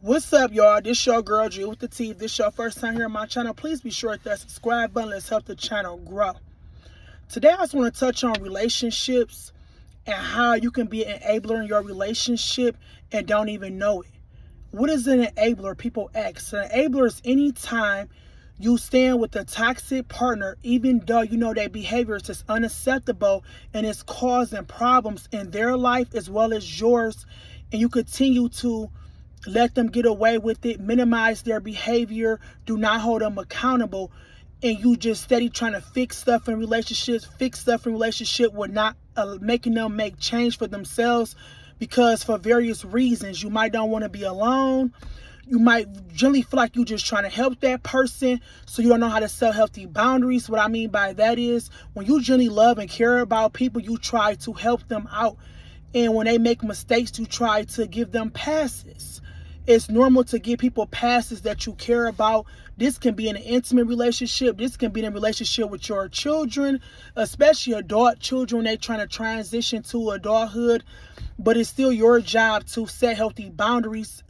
What's up, y'all? This your girl, Drew with the T. If this your first time here on my channel, please be sure to hit that subscribe button. Let's help the channel grow. Today, I just want to touch on relationships and how you can be an enabler in your relationship and don't even know it. What is an enabler? People ask. An enabler is any time you stand with a toxic partner, even though you know their behavior is just unacceptable and it's causing problems in their life as well as yours, and you continue to let them get away with it, minimize their behavior, do not hold them accountable, and you just steady trying to fix stuff in relationships, with not making them make change for themselves, because for various reasons, you might not want to be alone. You might generally feel like you're just trying to help that person, so you don't know how to set healthy boundaries. What I mean by that is, when you generally love and care about people, you try to help them out. And when they make mistakes, you try to give them passes. It's normal to give people passes that you care about. This can be in an intimate relationship. This can be in a relationship with your children, especially adult children when they're trying to transition to adulthood. But it's still your job to set healthy boundaries,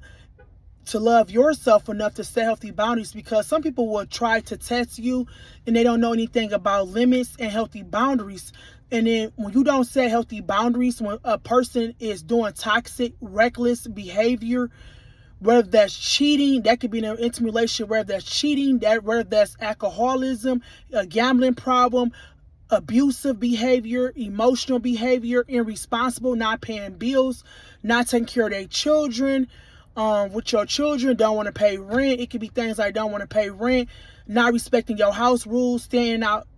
to love yourself enough to set healthy boundaries, because some people will try to test you and they don't know anything about limits and healthy boundaries. And then when you don't set healthy boundaries, when a person is doing toxic, reckless behavior, whether that's cheating, that could be in an intimate relationship, whether that's cheating, whether that's alcoholism, a gambling problem, abusive behavior, emotional behavior, irresponsible, not paying bills, not taking care of their children, with your children, don't want to pay rent. It could be things like don't want to pay rent, not respecting your house rules, staying out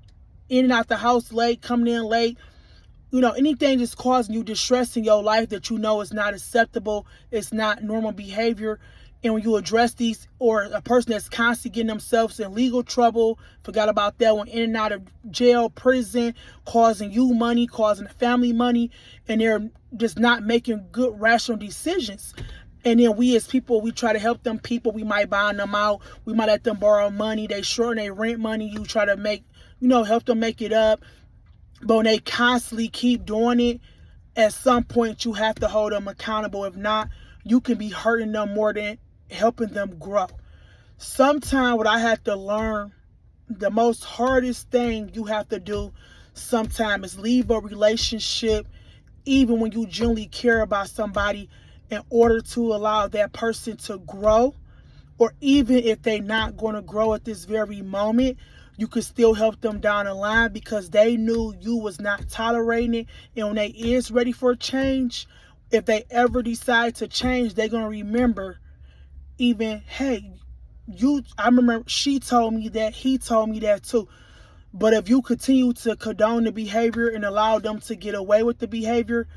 in and out the house late, coming in late. Anything that's causing you distress in your life that you know is not acceptable, it's not normal behavior. And when you address these, or a person that's constantly getting themselves in legal trouble, forgot about that one, in and out of jail, prison, causing you money, causing the family money, and they're just not making good, rational decisions. And then we as people, we try to help them people. We might buy them out. We might let them borrow money. They short their rent money. You try to help them make it up. But when they constantly keep doing it, at some point you have to hold them accountable. If not, you can be hurting them more than helping them grow. Sometimes what I have to learn, the most hardest thing you have to do sometimes is leave a relationship, even when you genuinely care about somebody, in order to allow that person to grow. Or even if they're not going to grow at this very moment, you could still help them down the line, because they knew you was not tolerating it. And when they is ready for a change, if they ever decide to change, they're going to remember, even, hey, I remember she told me that, he told me that too. But if you continue to condone the behavior and allow them to get away with the behavior,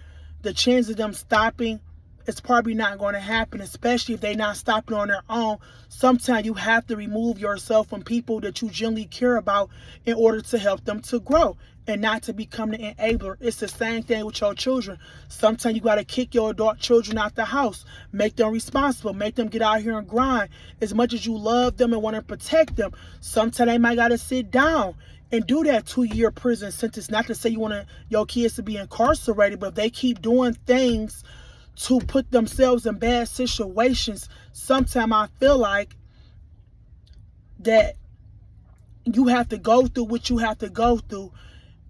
the chance of them stopping, it's probably not going to happen, especially if they're not stopping on their own. Sometimes you have to remove yourself from people that you genuinely care about in order to help them to grow and not to become the enabler. It's the same thing with your children. Sometimes you got to kick your adult children out the house, make them responsible, make them get out here and grind. As much as you love them and want to protect them, sometimes they might got to sit down and do that 2-year prison sentence. Not to say you want your kids to be incarcerated, but if they keep doing things to put themselves in bad situations, sometimes I feel like that you have to go through what you have to go through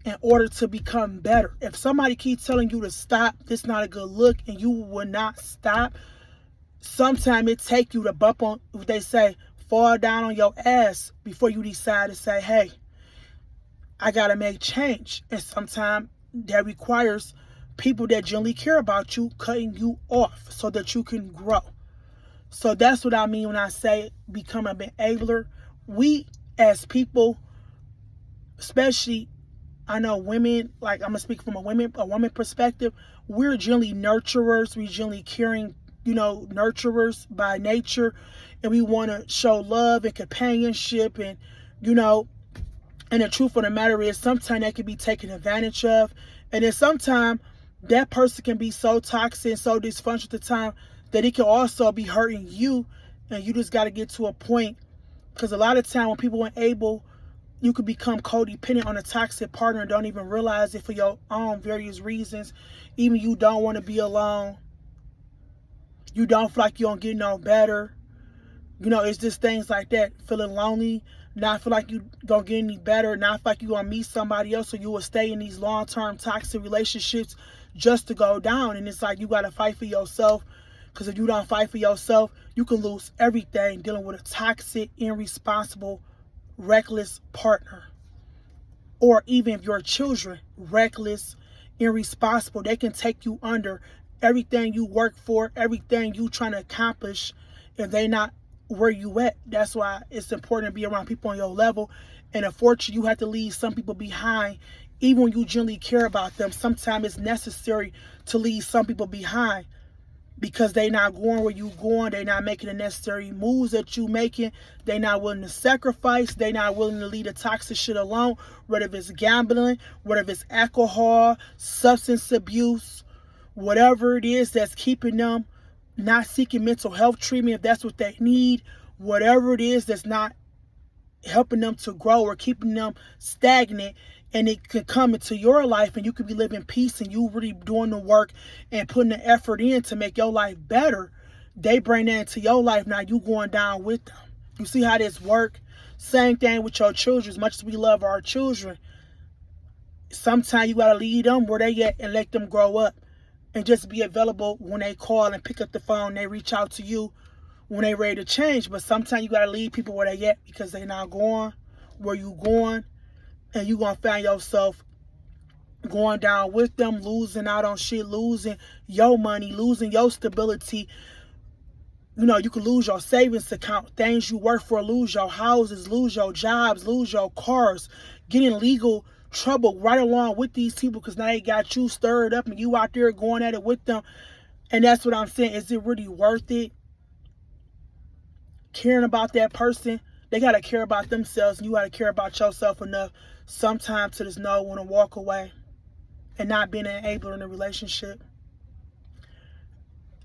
in order to become better. If somebody keeps telling you to stop, this not a good look, and you will not stop, sometimes it take you to bump on, what they say, fall down on your ass before you decide to say, hey, I gotta make change. And sometimes that requires people that genuinely care about you cutting you off so that you can grow. So that's what I mean when I say become an enabler. We as people, especially, I know women, like I'm gonna speak from a woman perspective, we're generally nurturers, we generally caring, nurturers by nature, and we want to show love and companionship, and and the truth of the matter is, sometimes that can be taken advantage of. And then sometimes that person can be so toxic and so dysfunctional at the time that it can also be hurting you. And you just got to get to a point, because a lot of time when people enable, you could become codependent on a toxic partner and don't even realize it for your own various reasons. Even you don't want to be alone. You don't feel like you don't get no better. You know, it's just things like that. Feeling lonely, not feel like you don't get any better, not feel like you're going to meet somebody else, so you will stay in these long-term toxic relationships just to go down. And it's like you got to fight for yourself, because if you don't fight for yourself, you can lose everything dealing with a toxic, irresponsible, reckless partner. Or even if your children, reckless, irresponsible, they can take you under everything you work for, everything you trying to accomplish, if they not where you at. That's why it's important to be around people on your level. And unfortunately, you have to leave some people behind, even when you genuinely care about them. Sometimes it's necessary to leave some people behind, because they not going where you going. They not making the necessary moves that you making. They not willing to sacrifice. They not willing to leave the toxic shit alone, whether it's gambling, whether it's alcohol, substance abuse, whatever it is that's keeping them not seeking mental health treatment if that's what they need, whatever it is that's not helping them to grow or keeping them stagnant. And it could come into your life, and you could be living peace, and you really doing the work and putting the effort in to make your life better. They bring that into your life. Now you going down with them. You see how this work? Same thing with your children. As much as we love our children, sometimes you got to lead them where they at and let them grow up. And just be available when they call and pick up the phone. They reach out to you when they ready to change. But sometimes you got to leave people where they at, because they not going where you going. And you going to find yourself going down with them, losing out on shit, losing your money, losing your stability. You know, you can lose your savings account, things you work for, lose your houses, lose your jobs, lose your cars, get in legal trouble right along with these people, because now they got you stirred up and you out there going at it with them. And that's what I'm saying. Is it really worth it? Caring about that person, they got to care about themselves, and you got to care about yourself enough sometimes to just know when to walk away and not being an enabler in a relationship.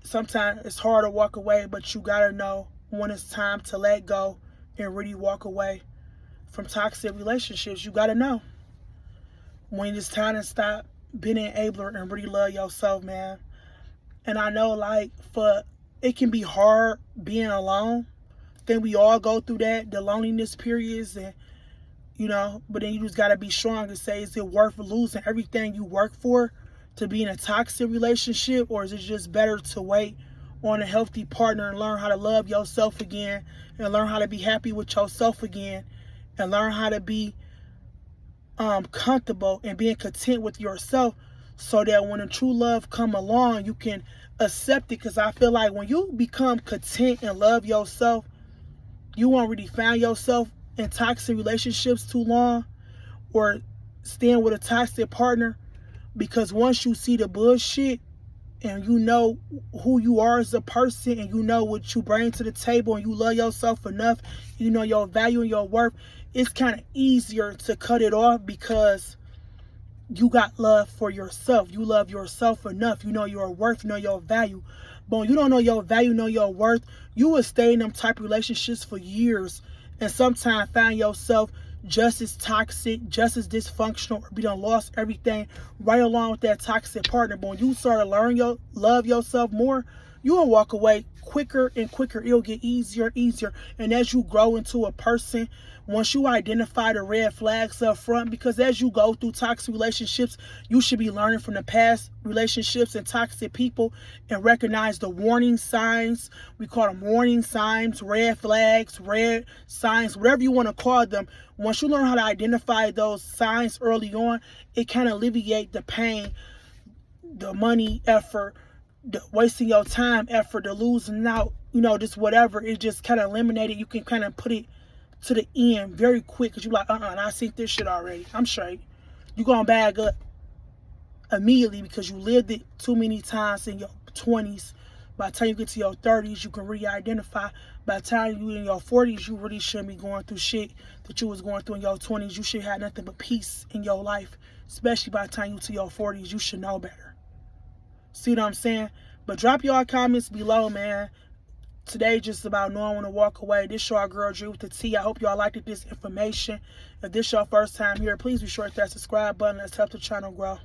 Sometimes it's hard to walk away, but you got to know when it's time to let go and really walk away from toxic relationships. You got to know when it's time to stop being an enabler and really love yourself, man. And I know, like, it can be hard being alone. I think we all go through that, the loneliness periods, and you know, but then you just got to be strong and say, is it worth losing everything you work for to be in a toxic relationship? Or is it just better to wait on a healthy partner and learn how to love yourself again, and learn how to be happy with yourself again, and learn how to be comfortable and being content with yourself, so that when a true love come along, you can accept it? Because I feel like when you become content and love yourself, you won't really find yourself in toxic relationships too long, or staying with a toxic partner, because once you see the bullshit and you know who you are as a person, and you know what you bring to the table, and you love yourself enough, you know your value and your worth, it's kind of easier to cut it off, because you got love for yourself. You love yourself enough. You know your worth, you know your value. But when you don't know your value, know your worth, you will stay in them type of relationships for years, and sometimes find yourself just as toxic, just as dysfunctional, or be done lost everything right along with that toxic partner. But when you start to learn love yourself more, you will walk away quicker and quicker. It'll get easier and easier. And as you grow into a person, once you identify the red flags up front, because as you go through toxic relationships, you should be learning from the past relationships and toxic people, and recognize the warning signs. We call them warning signs, red flags, red signs, whatever you want to call them. Once you learn how to identify those signs early on, it kind of alleviates the pain, the money, effort, the wasting your time, effort, the losing out, you know, just whatever. It just kind of eliminated. You can kind of put it to the end very quick, because you're like, I seen this shit already. I'm straight. You're going to bag up immediately, because you lived it too many times in your 20s. By the time you get to your 30s, you can re-identify. By the time you're in your 40s, you really shouldn't be going through shit that you was going through in your 20s. You should have nothing but peace in your life. Especially by the time you to your 40s, you should know better. See what I'm saying? But drop your comments below, man. Today just about knowing when to walk away. This your girl Dre with the T. I hope y'all liked this information. If this your first time here, please be sure to hit that subscribe button. Let's help the channel grow.